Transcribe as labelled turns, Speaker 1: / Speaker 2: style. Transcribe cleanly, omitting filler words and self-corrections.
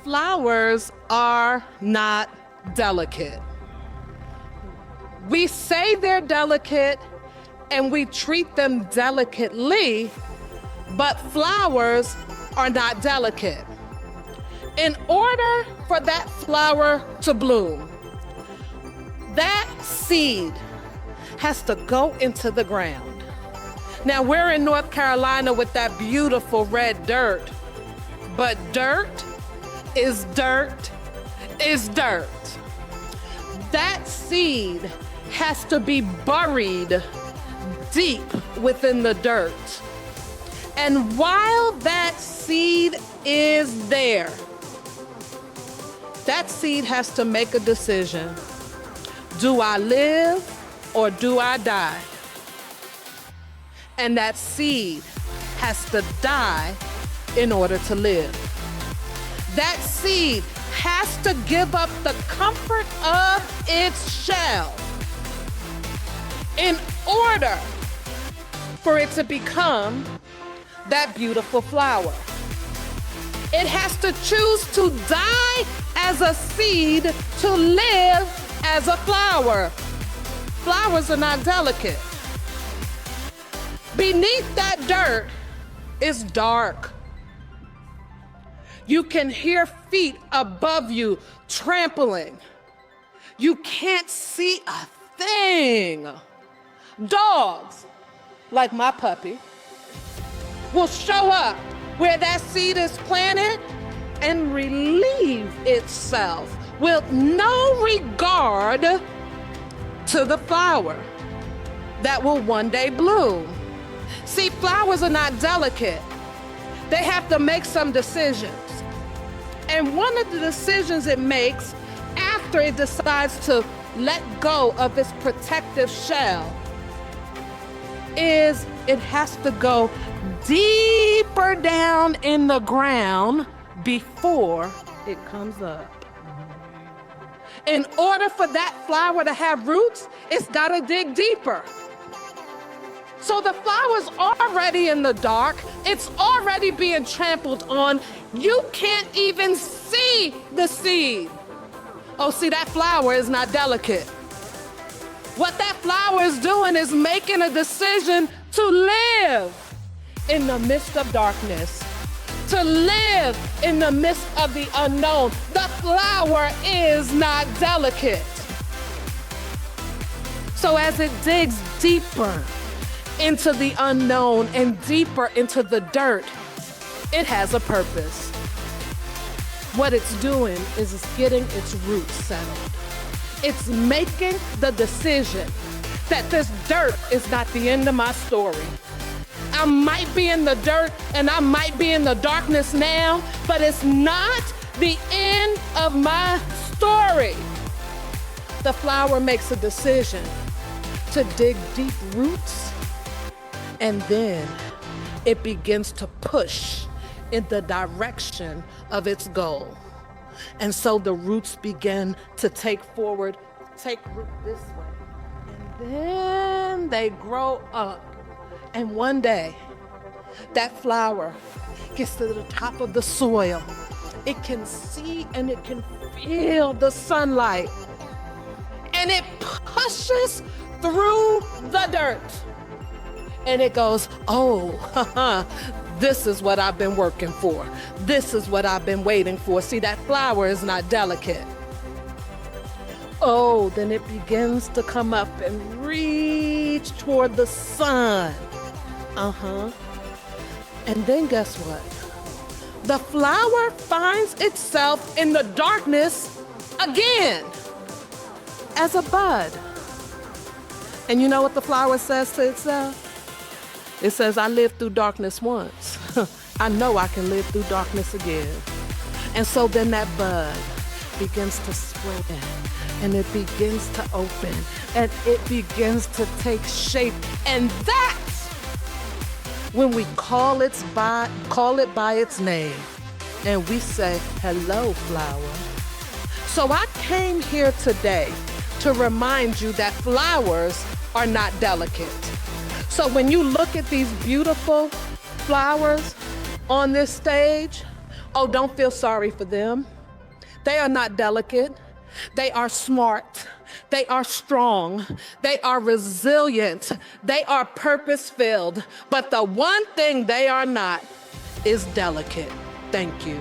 Speaker 1: flowers are not delicate. We say they're delicate and we treat them delicately, but flowers are not delicate. In order for that flower to bloom, that seed has to go into the ground. Now, we're in North Carolina with that beautiful red dirt, but dirt is dirt is dirt. That seed has to be buried deep within the dirt. And while that seed is there, that seed has to make a decision. Do I live or do I die? And that seed has to die in order to live. That seed has to give up the comfort of its shell in order for it to become that beautiful flower. It has to choose to die as a seed to live as a flower. Flowers are not delicate. Beneath that dirt is dark. You can hear feet above you trampling. You can't see a thing. Dogs, like my puppy, will show up where that seed is planted and relieve itself with no regard to the flower that will one day bloom. See, flowers are not delicate. They have to make some decisions. And one of the decisions it makes after it decides to let go of its protective shell is it has to go deeper down in the ground before it comes up. In order for that flower to have roots, it's got to dig deeper. So the flower's already in the dark. It's already being trampled on. You can't even see the seed. Oh, see, that flower is not delicate. What that flower is doing is making a decision to live in the midst of darkness, to live in the midst of the unknown. The flower is not delicate. So as it digs deeper into the unknown and deeper into the dirt, it has a purpose. What it's doing is it's getting its roots settled. It's making the decision that this dirt is not the end of my story. I might be in the dirt and I might be in the darkness now, but it's not the end of my story. The flower makes a decision to dig deep roots, and then it begins to push in the direction of its goal. And so the roots begin to take root this way. And then they grow up. And one day, that flower gets to the top of the soil. It can see and it can feel the sunlight. And it pushes through the dirt. And it goes, oh, this is what I've been working for. This is what I've been waiting for. See, that flower is not delicate. Oh, then it begins to come up and reach toward the sun. And then guess what? The flower finds itself in the darkness again as a bud. And you know what the flower says to itself? It says, I lived through darkness once. I know I can live through darkness again. And so then that bud begins to spread and it begins to open and it begins to take shape. And that's when we call it by its name and we say, hello, flower. So I came here today to remind you that flowers are not delicate. So when you look at these beautiful flowers on this stage, oh, don't feel sorry for them. They are not delicate. They are smart. They are strong. They are resilient. They are purpose-filled. But the one thing they are not is delicate. Thank you.